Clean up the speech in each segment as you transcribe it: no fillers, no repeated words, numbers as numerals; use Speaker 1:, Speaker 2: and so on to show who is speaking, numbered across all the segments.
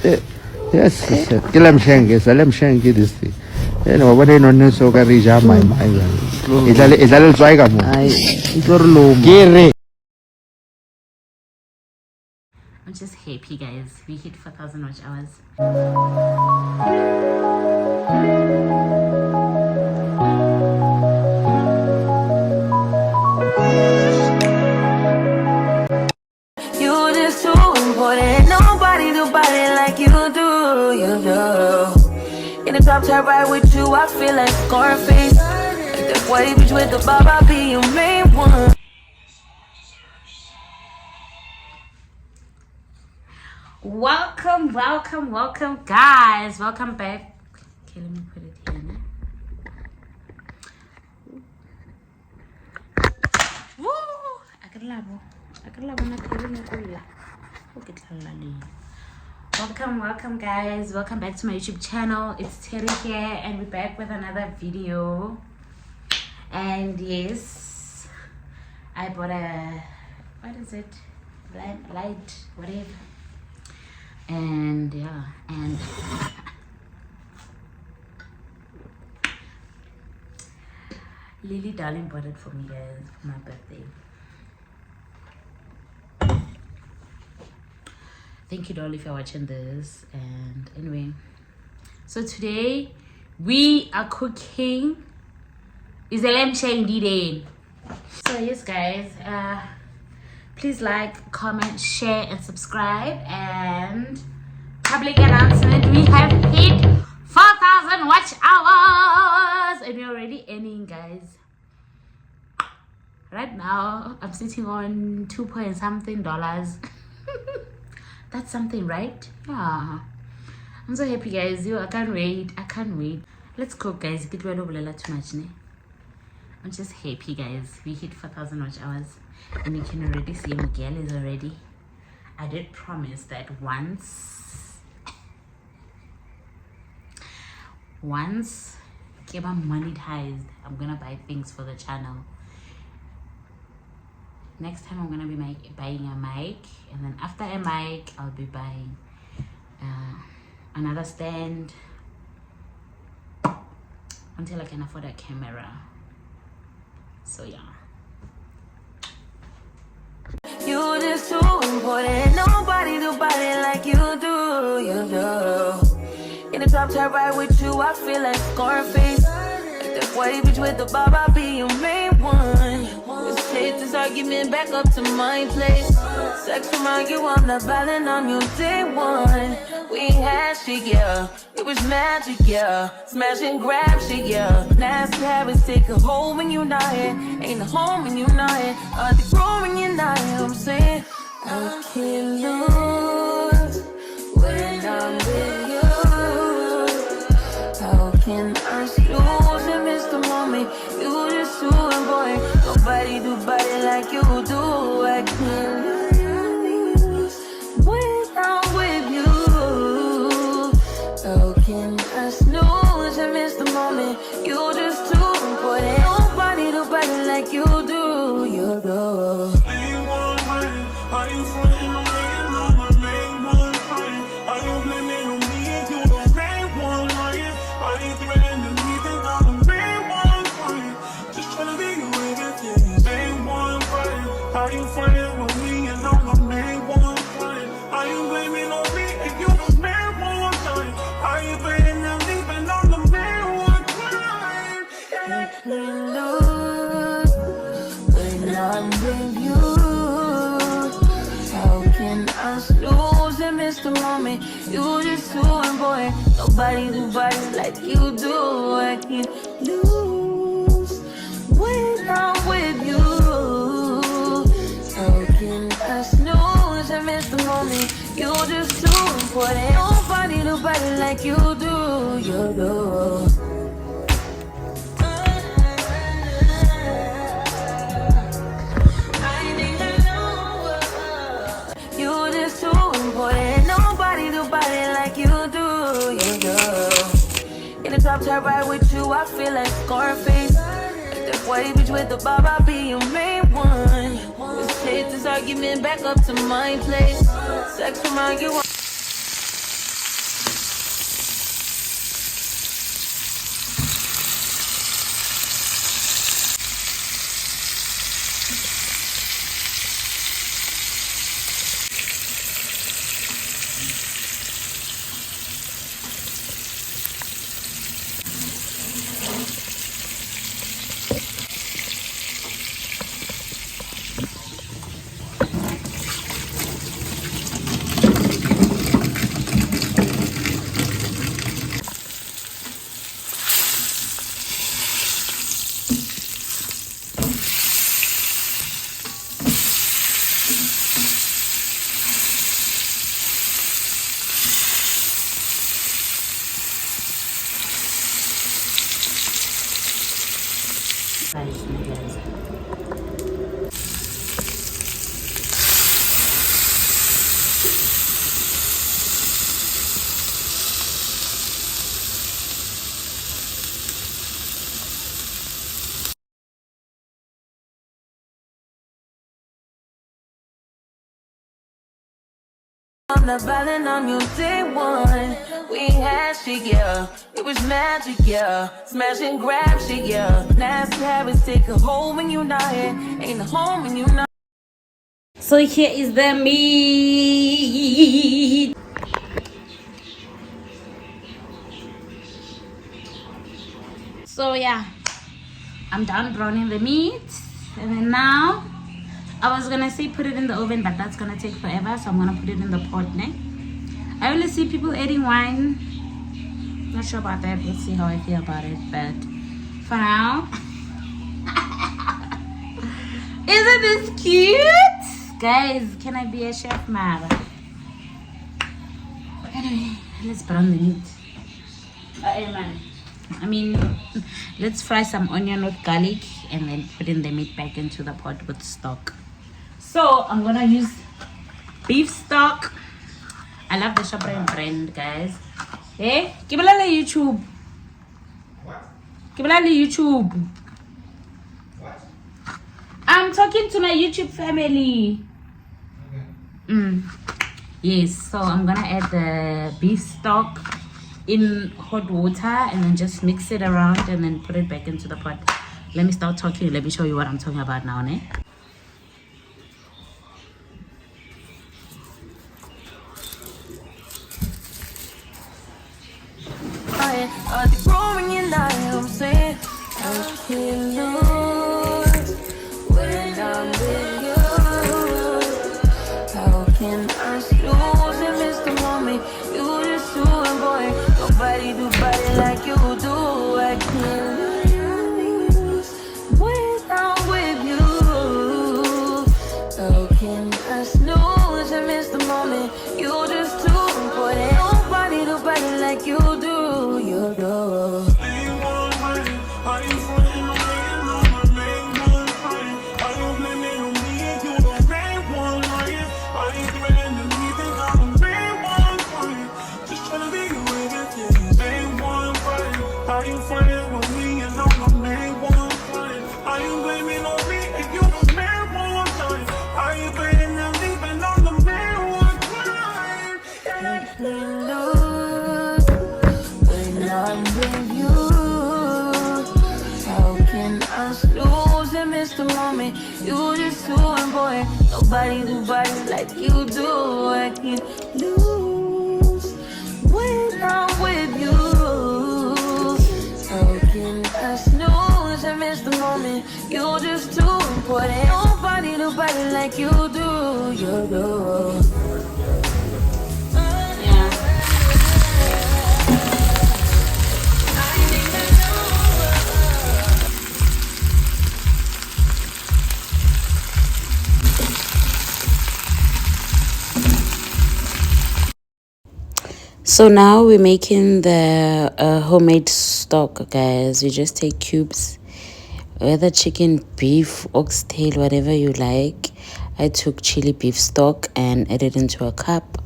Speaker 1: Yes, kill him shank, yes, let him shank this thing. What I know so carry jam my mind. It's a little swagger.
Speaker 2: I'm just happy, guys. We hit 4,000 watch hours.
Speaker 3: You just too important. Nobody do body like you do. You do. In the top top ride with you, I feel like Scarface. Like that white bitch with the bob, I'll be your main one.
Speaker 2: Welcome, guys. Welcome back. Okay, let me put it here now. Woo! Welcome, guys. Welcome back to my YouTube channel. It's Terry here, and we're back with another video. And yes, I bought a, what is it? Light, whatever. And yeah, and Lily darling bought it for me, guys, for my birthday. Thank you, doll, if you're watching this. And anyway, so today we are cooking is a lamb shank day. So yes, guys, please like, comment, share, and subscribe. And public announcement: we have hit 4,000 watch hours, and we're already earning, guys. Right now, I'm sitting on $2 point something. That's something, right? Yeah. I'm so happy, guys. I can't wait. Let's cook, guys. Get rid of too much, ne? I'm just happy, guys. We hit 4,000 watch hours, and you can already see Miguel is already. I did promise that once get my monetized, I'm gonna buy things for the channel. Next time I'm gonna be buying a mic, and then after a mic I'll be buying another stand until I can afford a camera. So yeah.
Speaker 3: You just too important. Nobody do body like you do. You do. In the top top ride with you, I feel like Scarface. Like that white bitch with the bob, I'll be your main one. Let's take this argument back up to my place. Sex remind you I'm not violent on you day one. We had shit, yeah. It was magic, yeah. Smash and grab shit, yeah. Nasty habits take a hold when you're not here. Ain't a home when you're not here. The grow when you're not here. I'm saying I can't lose when I'm with you. How can I lose and miss the moment? You just too important. Nobody do body like you do. I can't lose when I'm with you. How can I snooze and miss the moment? You just too important. Nobody do body like you do. You do.
Speaker 4: Are you frontin' on me and I'm the main one crying? Are you blaming on me and you the main one lying? Are you threatening me and I'm the main one crying? Just tryna be your everything, main one crying. Are you frontin' on me and I'm the main one crying? Are you blaming on me and you the main one crying? Are you threatening me and I'm the main one crying?
Speaker 3: I can't lose when I'm with you. I snooze and miss the moment. You just too important. Nobody do body like you do. I can't lose when I'm with you. How can I snooze and miss the moment? You just too important. Nobody do body like you do. You do. Nobody do body like you do, you do. In the top top ride with you, I feel like Scarface. Like that white bitch with the bob, I'll be your main one. Let's take this argument back up to my place. Sex remind you. I'm not violent on you day one. We had shit, yeah. It was magic, yeah. Smash and grab shit, yeah. Nasty habits take a hold when you're not here. Ain't a home when you're not.
Speaker 2: So here is the meat. So yeah, I'm done browning the meat, and then now I was gonna say put it in the oven, but that's gonna take forever, so I'm gonna put it in the pot now. I only see people adding wine. Not sure about that. Let's see how I feel about it, but for now, isn't this cute? Guys, can I be a chef, Mara? Anyway, let's brown the meat. I mean, let's fry some onion with garlic and then put in the meat back into the pot with stock. So I'm gonna use beef stock. I love the Shoprite brand, guys. Hey, Kibalala YouTube. Kibalala YouTube.
Speaker 1: What?
Speaker 2: I'm talking to my YouTube family. Yes, so I'm gonna add the beef stock in hot water and then just mix it around and then put it back into the pot. Let me start talking. Let me show you what I'm talking about now, ne?
Speaker 3: Growing and I am saying I can't lose when I'm with you. How can I lose and miss the moment? You just too boy. Nobody do body like you do. I can't lose when I'm with you. How can I snooze and miss the moment? You just too important. Nobody do body like you do. You do.
Speaker 4: Are you frontin' on me? No, my main one frontin'. Are you blaming on me? You the main one lying. Are you threatening me? Think I'm the main one frontin'. Just tryna be your everything. Main one frontin'. Are you frontin' on me? And I'm the main one frontin'. Are you blaming on me? If you the main one frontin'. Are you blaming on me? And I'm the main one frontin'.
Speaker 3: Lose when I'm with you. How can I lose and miss the moment? You just too important. Nobody do body like you do. I can't lose when I'm with you. How can I snooze and miss the moment? You just too important. Nobody do body like you do. You do.
Speaker 2: So now we're making the homemade stock, guys. You just take cubes, whether chicken, beef, oxtail, whatever you like. I took chili beef stock and added into a cup.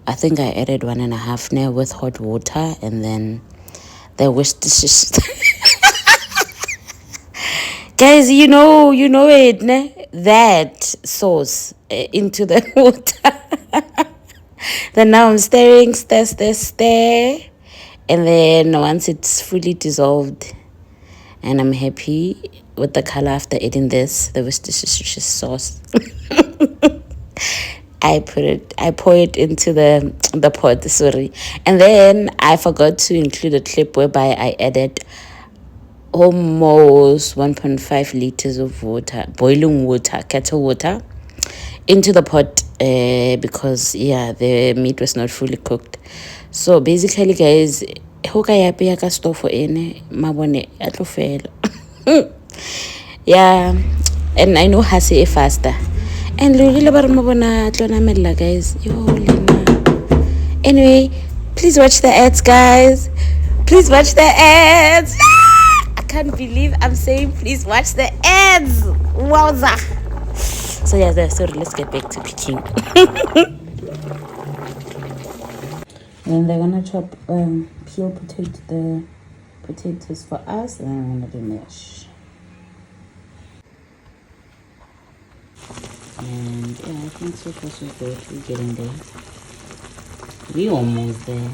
Speaker 2: I think I added 1.5 now with hot water, and then the Worcestershire. Guys, you know it, ne? That sauce into the water. Then now I'm stir, and then once it's fully dissolved, and I'm happy with the color after adding this, the Worcestershire sauce. I pour it into the pot, sorry. And then I forgot to include a clip whereby I added almost 1.5 liters of water, boiling water, kettle water, into the pot because yeah, the meat was not fully cooked. So basically, guys, yeah, and I know how to say faster. And guys. Anyway, please watch the ads, guys. Please watch the ads. I can't believe I'm saying please watch the ads. Wowza. So yeah, sorry, let's get back to picking. And then they're gonna chop peel the potatoes for us, and then I'm gonna do mash. And yeah, I think so far so good. We're getting there. We almost there.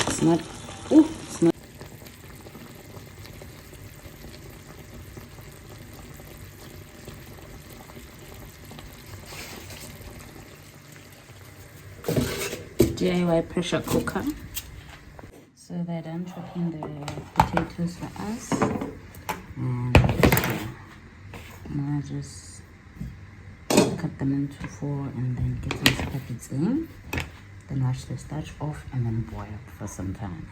Speaker 2: It's not. Ooh, it's not. DIY pressure cooker. So they're done chopping the potatoes for us. And yeah, I'm gonna just cut them into 4 and then get some packets in. Then wash the starch off and then boil for some time.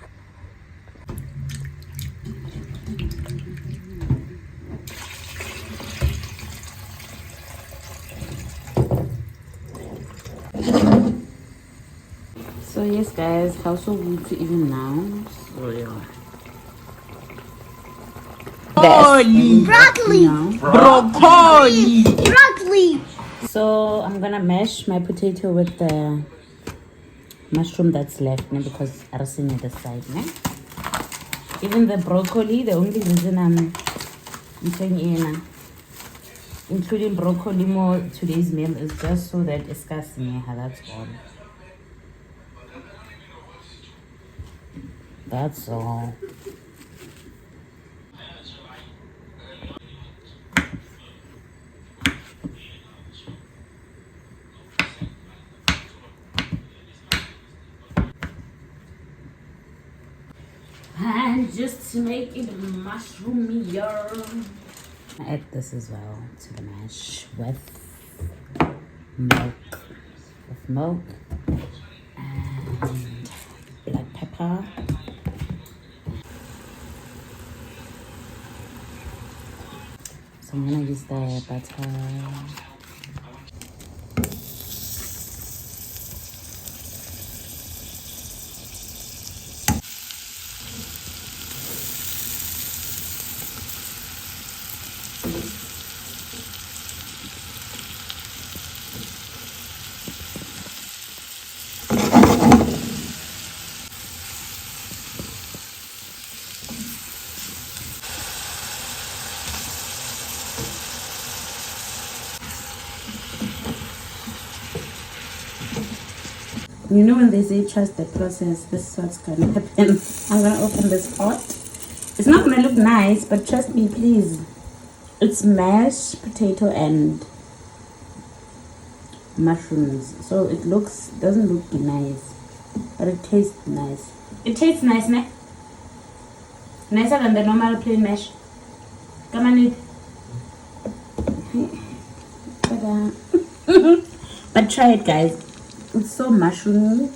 Speaker 2: So yes guys, how so good to even now. So yeah. Broccoli. So I'm gonna mash my potato with the mushroom that's left now because I was seeing the side now. Even the broccoli, the only reason I'm including broccoli more today's meal is just so that it's casting. That's all. That's all. And just to make it mushroomier, I add this as well to the mash with milk and black pepper. So I'm gonna use the butter. You know when they say trust the process, this is what's gonna happen. I'm gonna open this pot. It's not gonna look nice, but trust me, please. It's mashed potato and mushrooms, so it doesn't look nice, but it tastes nice. It tastes nice, ne? Nicer than the normal plain mash. Come on, eat. But try it, guys. It's so mushroomy.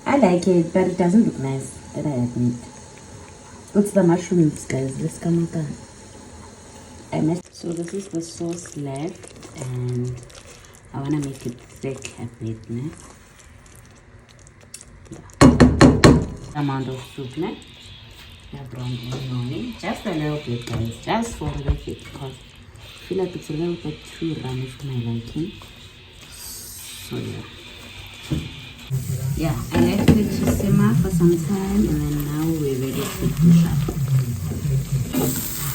Speaker 2: I like it, but it doesn't look nice, that I admit. It's the mushrooms, guys. Let's come with that. So this is the sauce left, and I want to make it thick a bit, ne? Amount of soup, ne? Yeah, brown onion, just a little bit, guys, just for the thick, because I feel like it's a little bit too runny for my liking. So yeah, I left it to simmer for some time, and then now we're ready to push up.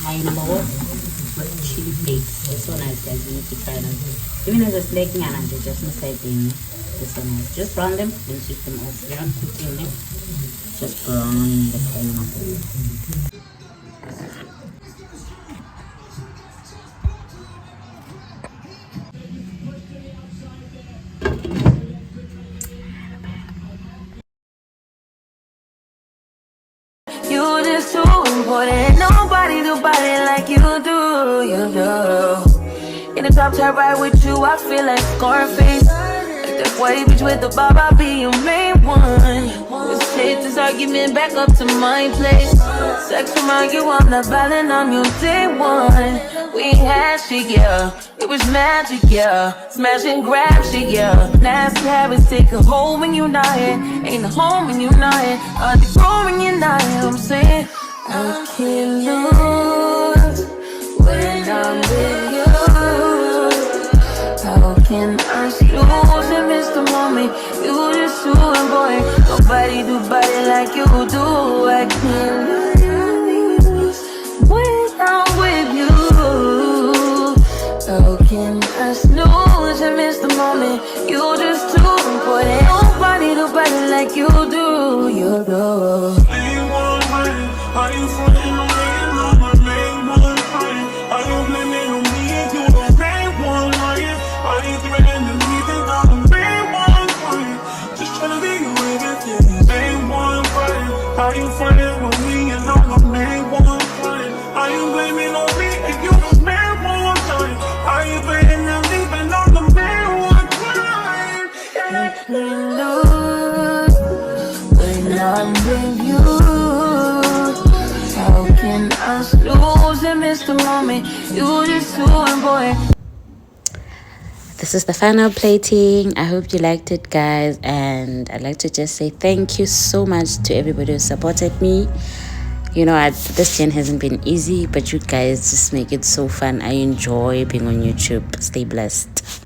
Speaker 2: I love with chili flakes. It's so nice, guys. You need to try them. Even as a snaking and I'm just making this so nice. Just brown them, then switch them off. You're not cooking them. Just brown the pineapple.
Speaker 3: You just too important. Nobody do body like you do. You do. In the top tier ride with you, I feel like Scarface. Like that white bitch with the bob, I'll be your main one. Let's take this argument back up to my place. Sex remind you I'm not violent on your day one. We had shit, yeah. It was magic, yeah. Smash and grab shit, yeah. Nasty habits take a hold when you're not here. Ain't a home when you're not here. Are they grown when you're not here? I'm saying I can't lose when I'm with you. How can I lose and miss the moment? You just too important. Nobody do body like you do. I can't lose when I'm with you. How can I snooze and miss You just too important. Nobody do better like you do. You do.
Speaker 4: Main one honey, are you frontin' on me? And I'm the main one honey. Are you blaming on me if you the main one honey? Are you threatening me? Then I'm the main one honey. Just tryna be your everything. Main one honey. Are you frontin' on me? And I'm the main one honey. Are you blaming on me if you the main one honey? Are you threatening me? Then I'm the main one honey.
Speaker 3: You lose when I'm with you. How can I lose and miss the moment? You just too important.
Speaker 2: This is the final plating. I hope you liked it, guys, and I'd like to just say thank you so much to everybody who supported me. You know, this gen hasn't been easy, but you guys just make it so fun. I enjoy being on YouTube. Stay blessed.